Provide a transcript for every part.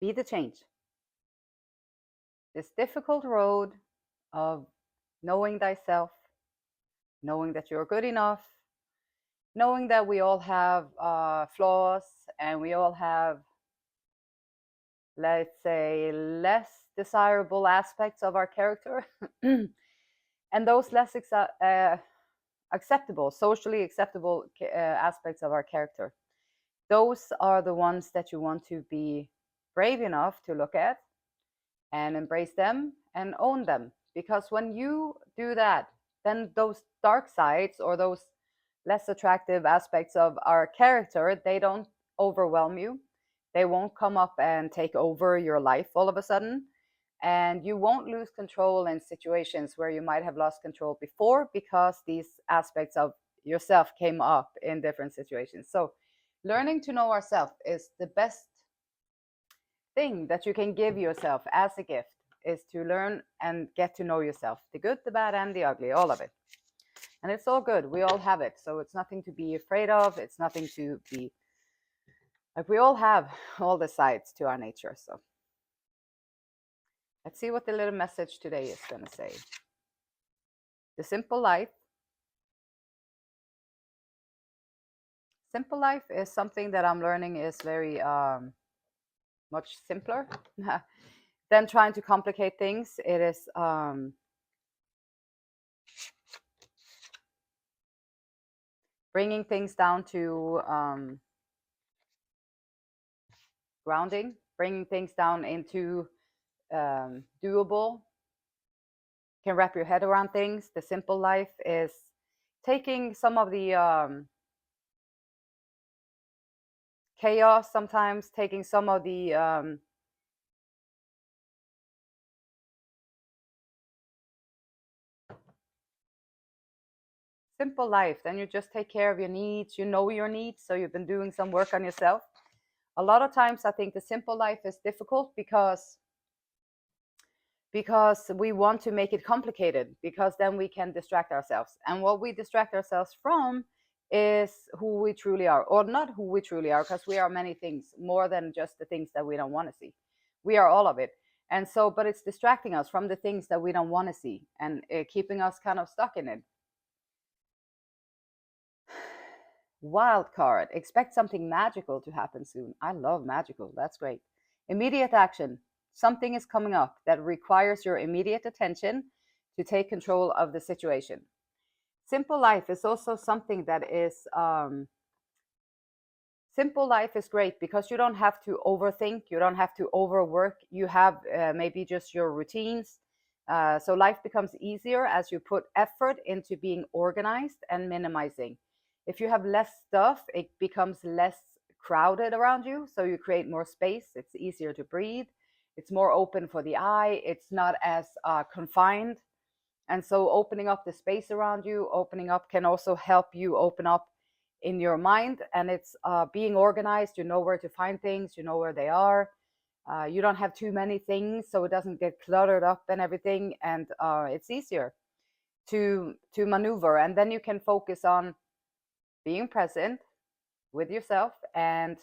Be the change. This difficult road of knowing thyself, knowing that you're good enough, knowing that we all have flaws and we all have, let's say, less desirable aspects of our character, and those less acceptable, socially acceptable aspects of our character. Those are the ones that you want to be brave enough to look at and embrace them and own them. Because when you do that, then those dark sides or those less attractive aspects of our character, they don't overwhelm you. They won't come up and take over your life all of a sudden. And you won't lose control in situations where you might have lost control before because these aspects of yourself came up in different situations. So learning to know ourselves is the best thing that you can give yourself as a gift, is to learn and get to know yourself, the good, the bad, and the ugly, all of it. And it's all good. We all have it. So it's nothing to be afraid of. It's nothing to be like, we all have all the sides to our nature. So let's see what the little message today is going to say. The simple life. Simple life is something that I'm learning is very much simpler than trying to complicate things. It is bringing things down to grounding, bringing things down into doable, can wrap your head around things. The simple life is taking some of the chaos, sometimes taking some of the simple life. Then you just take care of your needs. You know your needs, so you've been doing some work on yourself. A lot of times I think the simple life is difficult because we want to make it complicated, because then we can distract ourselves. And what we distract ourselves from is who we truly are, or not who we truly are, because we are many things more than just the things that we don't want to see. We are all of it. And so, but it's distracting us from the things that we don't want to see, and keeping us kind of stuck in it. Wild card. Expect something magical to happen soon. I love magical. That's great. Immediate action. Something is coming up that requires your immediate attention to take control of the situation. Simple life is also something that is simple life is great because you don't have to overthink, you don't have to overwork. You have maybe just your routines. So life becomes easier as you put effort into being organized and minimizing. If you have less stuff, it becomes less crowded around you. So you create more space. It's easier to breathe. It's more open for the eye. It's not as confined. And so opening up the space around you, opening up can also help you open up in your mind. And it's being organized. You know where to find things. You know where they are. You don't have too many things, so it doesn't get cluttered up and everything. And it's easier to maneuver. And then you can focus on being present with yourself and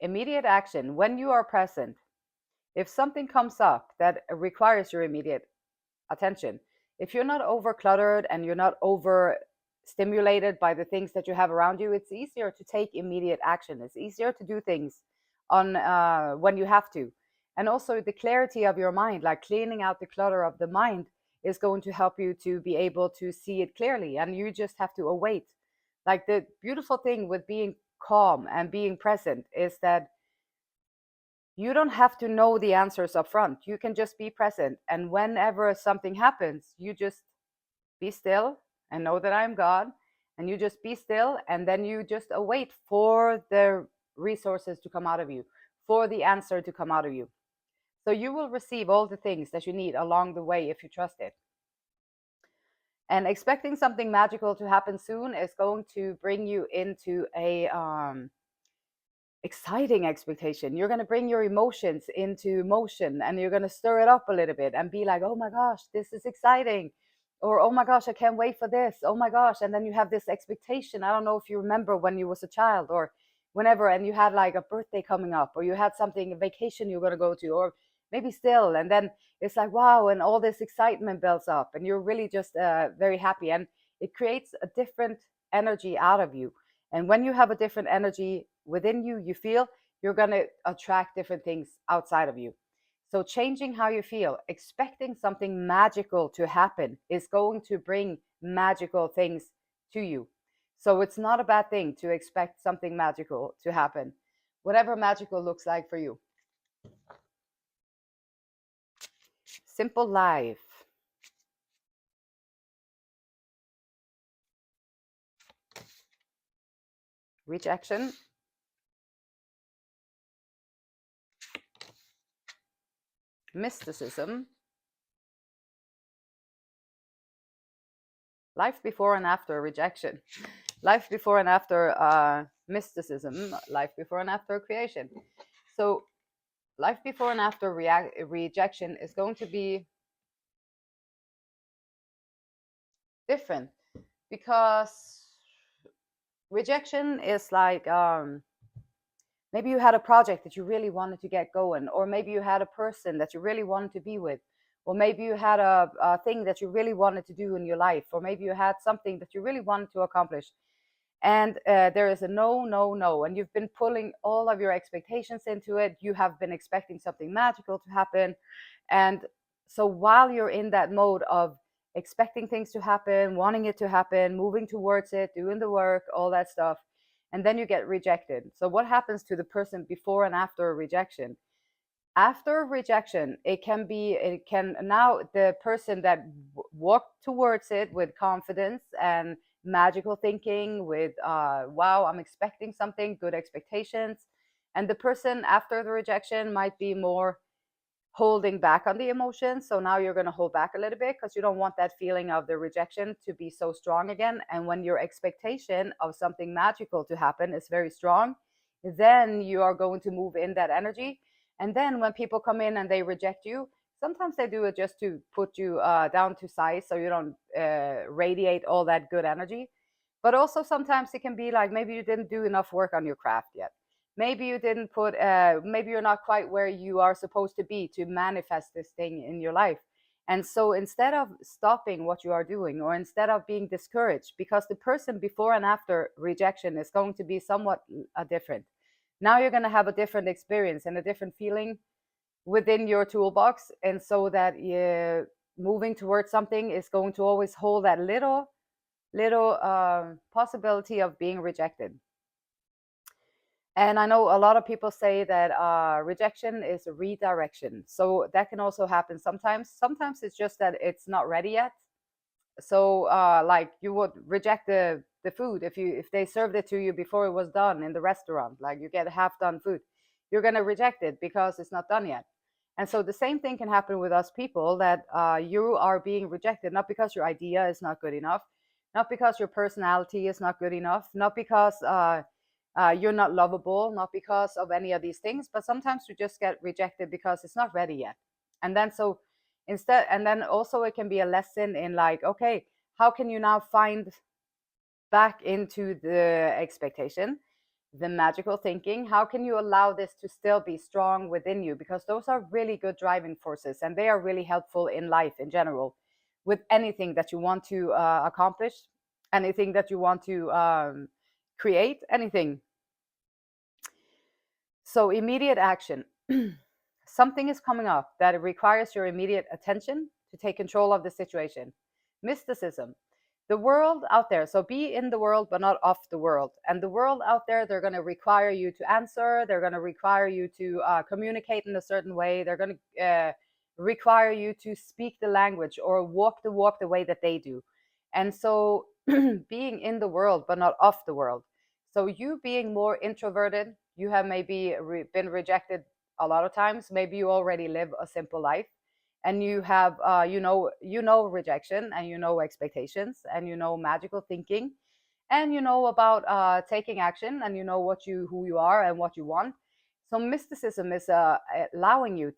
immediate action. When you are present, if something comes up that requires your immediate attention, if you're not over cluttered and you're not over stimulated by the things that you have around you, it's easier to take immediate action. It's easier to do things on when you have to. And also the clarity of your mind, like cleaning out the clutter of the mind, is going to help you to be able to see it clearly. And you just have to await. Like, the beautiful thing with being calm and being present is that you don't have to know the answers up front. You can just be present. And whenever something happens, you just be still and know that I'm God. And you just be still. And then you just await for the resources to come out of you, for the answer to come out of you. So you will receive all the things that you need along the way if you trust it. And expecting something magical to happen soon is going to bring you into a exciting expectation. You're going to bring your emotions into motion, and you're going to stir it up a little bit and be like, oh my gosh, this is exciting. Or, oh my gosh, I can't wait for this. Oh my gosh. And then you have this expectation. I don't know if you remember when you was a child, or whenever, and you had like a birthday coming up, or you had something, a vacation you're going to go to, or maybe still, and then it's like wow, and all this excitement builds up, and you're really just very happy, and it creates a different energy out of you. And when you have a different energy within you, you feel you're going to attract different things outside of you. So changing how you feel, expecting something magical to happen, is going to bring magical things to you. So it's not a bad thing to expect something magical to happen, whatever magical looks like for you. Simple life. Rejection. Mysticism. Life before and after rejection. Life before and after mysticism. Life before and after creation. So life before and after rejection is going to be different, because rejection is like maybe you had a project that you really wanted to get going, or maybe you had a person that you really wanted to be with, or maybe you had a thing that you really wanted to do in your life, or maybe you had something that you really wanted to accomplish, and there is a no, no, no, and you've been pulling all of your expectations into it. You have been expecting something magical to happen, and so while you're in that mode of expecting things to happen, wanting it to happen, moving towards it, doing the work, all that stuff, and then you get rejected. So what happens to the person before and after a rejection? After rejection, it can now, the person that walked towards it with confidence and magical thinking, with wow, I'm expecting something, good expectations, and the person after the rejection might be more holding back on the emotions. So now you're going to hold back a little bit because you don't want that feeling of the rejection to be so strong again. And when your expectation of something magical to happen is very strong, then you are going to move in that energy. And then when people come in and they reject you, sometimes they do it just to put you down to size so you don't radiate all that good energy. But also sometimes it can be like maybe you didn't do enough work on your craft yet. Maybe you didn't put maybe you're not quite where you are supposed to be to manifest this thing in your life. And so instead of stopping what you are doing, or instead of being discouraged, because the person before and after rejection is going to be somewhat different. Now you're going to have a different experience and a different feeling within your toolbox, and so that you moving towards something is going to always hold that little possibility of being rejected. And I know a lot of people say that rejection is a redirection. So that can also happen sometimes. Sometimes it's just that it's not ready yet. So like you would reject the food if they served it to you before it was done in the restaurant, like you get half done food, you're going to reject it because it's not done yet. And so the same thing can happen with us people, that you are being rejected, not because your idea is not good enough, not because your personality is not good enough, not because you're not lovable, not because of any of these things, but sometimes you just get rejected because it's not ready yet. And then so instead, and then also it can be a lesson in like, okay, how can you now find back into the expectation, the magical thinking? How can you allow this to still be strong within you? Because those are really good driving forces, and they are really helpful in life in general, with anything that you want to accomplish, anything that you want to create, anything. So immediate action. Something is coming up that requires your immediate attention to take control of the situation. Mysticism. The world out there. So be in the world, but not of the world. And the world out there, they're going to require you to answer. They're going to require you to communicate in a certain way. They're going to require you to speak the language or walk the way that they do. And so being in the world, but not of the world. So you being more introverted, you have maybe been rejected a lot of times. Maybe you already live a simple life, and you have you know rejection, and you know expectations, and you know magical thinking, and you know about taking action, and you know who you are and what you want. So mysticism is allowing you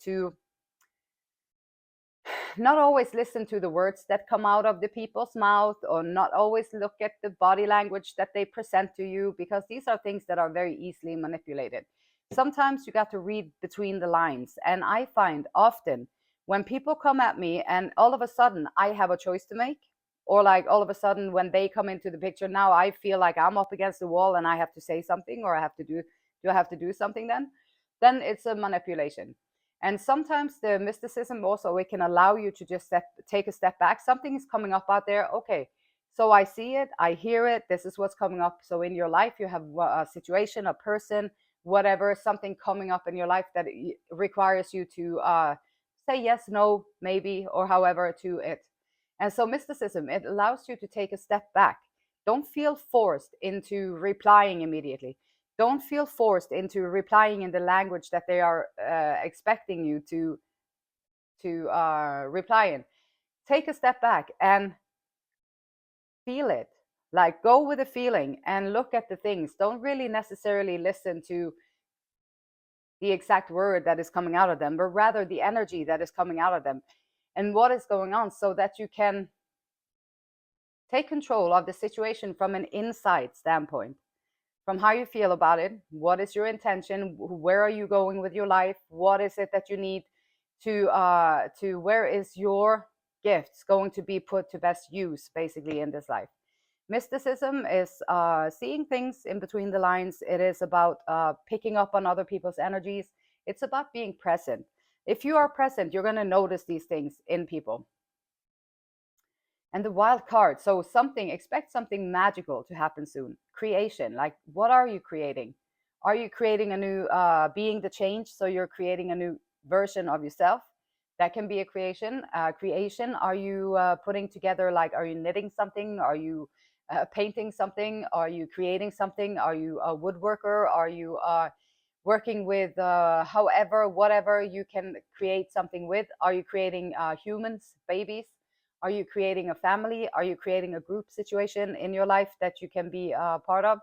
not always listen to the words that come out of the people's mouth, or not always look at the body language that they present to you, because these are things that are very easily manipulated. Sometimes you got to read between the lines. And I find often when people come at me and all of a sudden I have a choice to make, or like all of a sudden when they come into the picture, now I feel like I'm up against the wall and I have to say something, or I have to do I have to do something, then it's a manipulation. And sometimes the mysticism also, it can allow you to just take a step back. Something is coming up out there. Okay, so I see it, I hear it, this is what's coming up. So in your life you have a situation, a person, whatever, something coming up in your life that requires you to say yes, no, maybe, or however to it. And so mysticism, it allows you to take a step back. Don't feel forced into replying immediately. Don't feel forced into replying in the language that they are expecting you to reply in. Take a step back and feel it. Like, go with the feeling and look at the things. Don't really necessarily listen to the exact word that is coming out of them, but rather the energy that is coming out of them and what is going on, so that you can take control of the situation from an inside standpoint, from how you feel about it. What is your intention? Where are you going with your life? What is it that you need to where is your gifts going to be put to best use, basically, in this life? Mysticism is seeing things in between the lines. It is about picking up on other people's energies. It's about being present. If you are present, you're going to notice these things in people. And the wild card, so expect something magical to happen soon. Creation, like, what are you creating? Are you creating a new being, the change? So you're creating a new version of yourself. That can be a creation. Creation, are you putting together, like, are you knitting something? Are you painting something? Are you creating something? Are you a woodworker? Are you working with however, whatever you can create something with? Are you creating humans, babies? Are you creating a family? Are you creating a group situation in your life that you can be part of?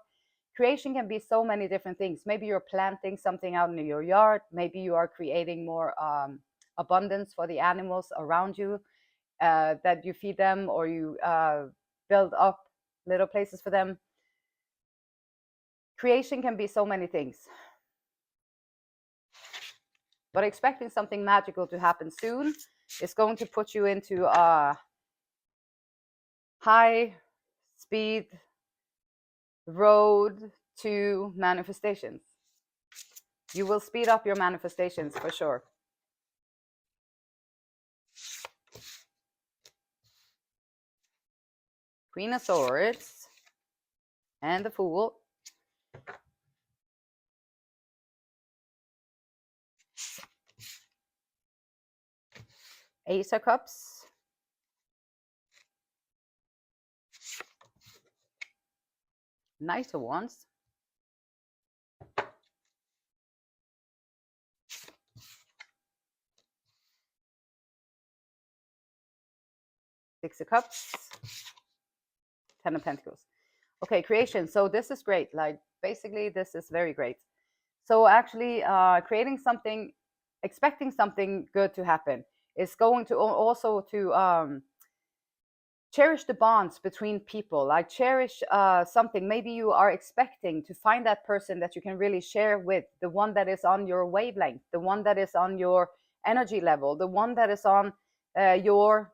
Creation can be so many different things. Maybe you're planting something out in your yard. Maybe you are creating more abundance for the animals around you, that you feed them, or you build up little places for them. Creation can be so many things. But expecting something magical to happen soon is going to put you into high speed road to manifestations. You will speed up your manifestations for sure. Queen of Swords and the Fool. Ace of Cups. Knight of Wands. Six of Cups. Ten of Pentacles. Okay, creation. So this is great. Like, basically, this is very great. So actually, creating something, expecting something good to happen, is going to also to cherish the bonds between people. Like, cherish something. Maybe you are expecting to find that person that you can really share with, the one that is on your wavelength, the one that is on your energy level, the one that is on your,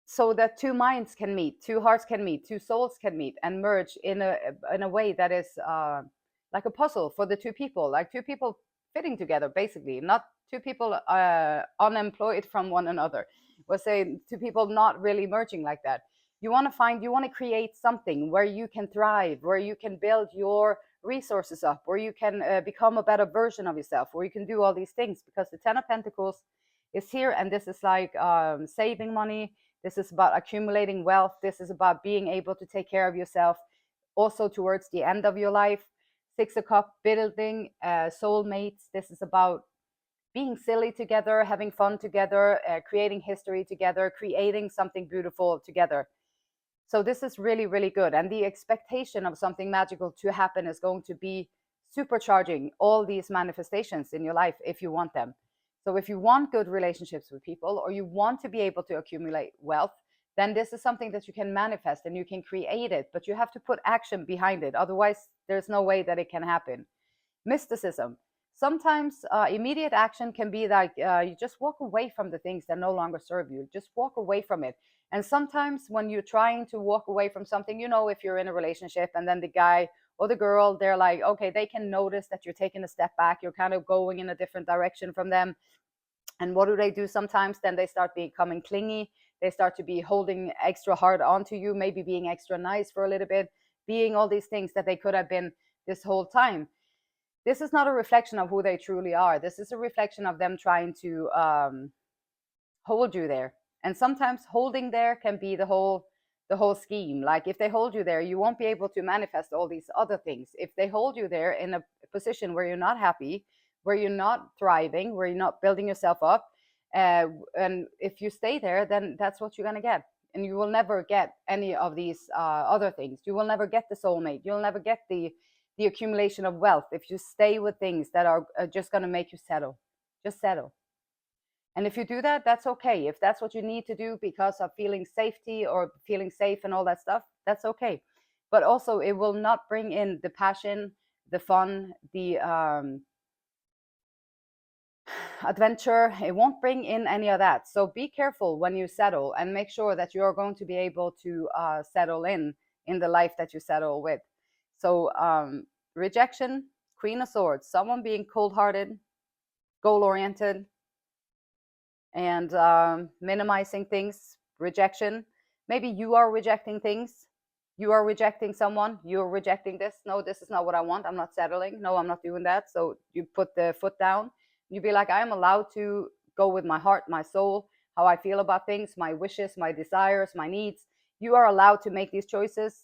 so that two minds can meet, two hearts can meet, two souls can meet and merge in a way that is like a puzzle for the two people, like two people fitting together, basically, not two people unemployed from one another. We'll say two people not really merging like that. You want to create something where you can thrive, where you can build your resources up, where you can become a better version of yourself, where you can do all these things, because the Ten of Pentacles is here, and this is like saving money. This is about accumulating wealth. This is about being able to take care of yourself also towards the end of your life. Six of Cups, building soulmates. This is about being silly together, having fun together, creating history together, creating something beautiful together. So this is really, really good. And the expectation of something magical to happen is going to be supercharging all these manifestations in your life if you want them. So if you want good relationships with people, or you want to be able to accumulate wealth, then this is something that you can manifest and you can create it, but you have to put action behind it. Otherwise, there's no way that it can happen. Mysticism. Sometimes immediate action can be like you just walk away from the things that no longer serve you. Just walk away from it. And sometimes when you're trying to walk away from something, if you're in a relationship and then the guy or the girl, they're like, okay, they can notice that you're taking a step back. You're kind of going in a different direction from them. And what do they do sometimes? Then they start becoming clingy. They start to be holding extra hard onto you, maybe being extra nice for a little bit, being all these things that they could have been this whole time. This is not a reflection of who they truly are. This is a reflection of them trying to hold you there. And sometimes holding there can be the whole scheme. Like if they hold you there, you won't be able to manifest all these other things. If they hold you there in a position where you're not happy, where you're not thriving, where you're not building yourself up, and if you stay there, then that's what you're going to get. And you will never get any of these other things. You will never get the soulmate. You'll never get the accumulation of wealth if you stay with things that are just going to make you settle. Just settle. And if you do that, that's okay. If that's what you need to do because of feeling safety or feeling safe and all that stuff, that's okay. But also, it will not bring in the passion, the fun, the adventure. It won't bring in any of that. So be careful when you settle, and make sure that you're going to be able to settle in the life that you settle with. So rejection, Queen of Swords, someone being cold-hearted, goal-oriented, and minimizing things. Rejection. Maybe you are rejecting things. You are rejecting someone. You're rejecting this. No, this is not what I want. I'm not settling. No, I'm not doing that. So you put the foot down. You be like, I am allowed to go with my heart, my soul, how I feel about things, my wishes, my desires, my needs. You are allowed to make these choices.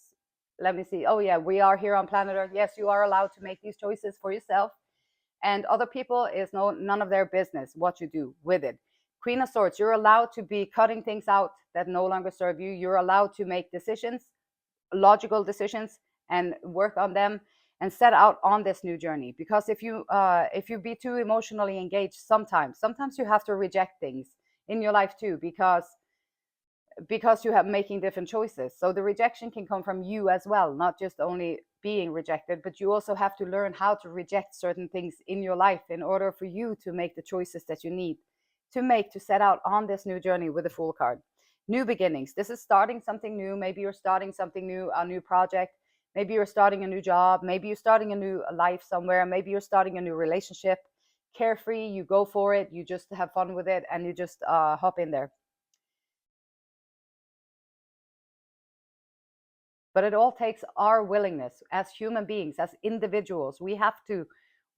Let me see. Oh yeah, we are here on planet Earth. Yes, you are allowed to make these choices for yourself. And other people is none of their business what you do with it. Queen of Swords, you're allowed to be cutting things out that no longer serve you. You're allowed to make decisions, logical decisions, and work on them and set out on this new journey. Because if you be too emotionally engaged, sometimes you have to reject things in your life too, because you have making different choices. So the rejection can come from you as well, not just only being rejected, but you also have to learn how to reject certain things in your life in order for you to make the choices that you need to set out on this new journey with the Fool card. New beginnings. This is starting something new. Maybe you're starting something new, a new project. Maybe you're starting a new job. Maybe you're starting a new life somewhere. Maybe you're starting a new relationship. Carefree, you go for it. You just have fun with it, and you just hop in there. But it all takes our willingness as human beings, as individuals. We have to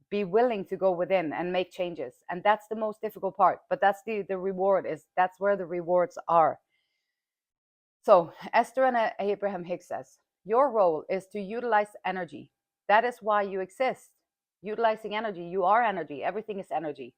be willing to go within and make changes. And that's the most difficult part. But that's the reward that's where the rewards are. So Esther and Abraham Hicks says, your role is to utilize energy. That is why you exist. Utilizing energy. You are energy. Everything is energy.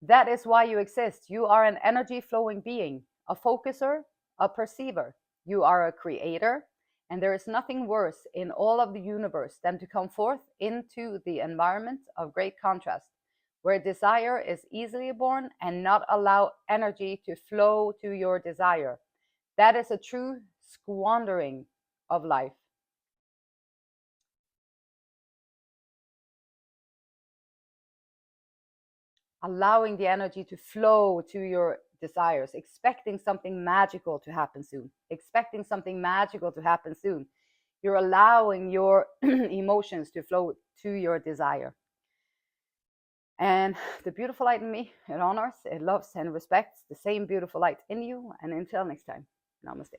That is why you exist. You are an energy flowing being, a focuser, a perceiver. You are a creator. And there is nothing worse in all of the universe than to come forth into the environment of great contrast, where desire is easily born and not allow energy to flow to your desire. That is a true squandering of life. Allowing the energy to flow to your desires, expecting something magical to happen soon. Expecting something magical to happen soon. You're allowing your emotions to flow to your desire. And the beautiful light in me, it honors, it loves, and respects the same beautiful light in you. And until next time, namaste.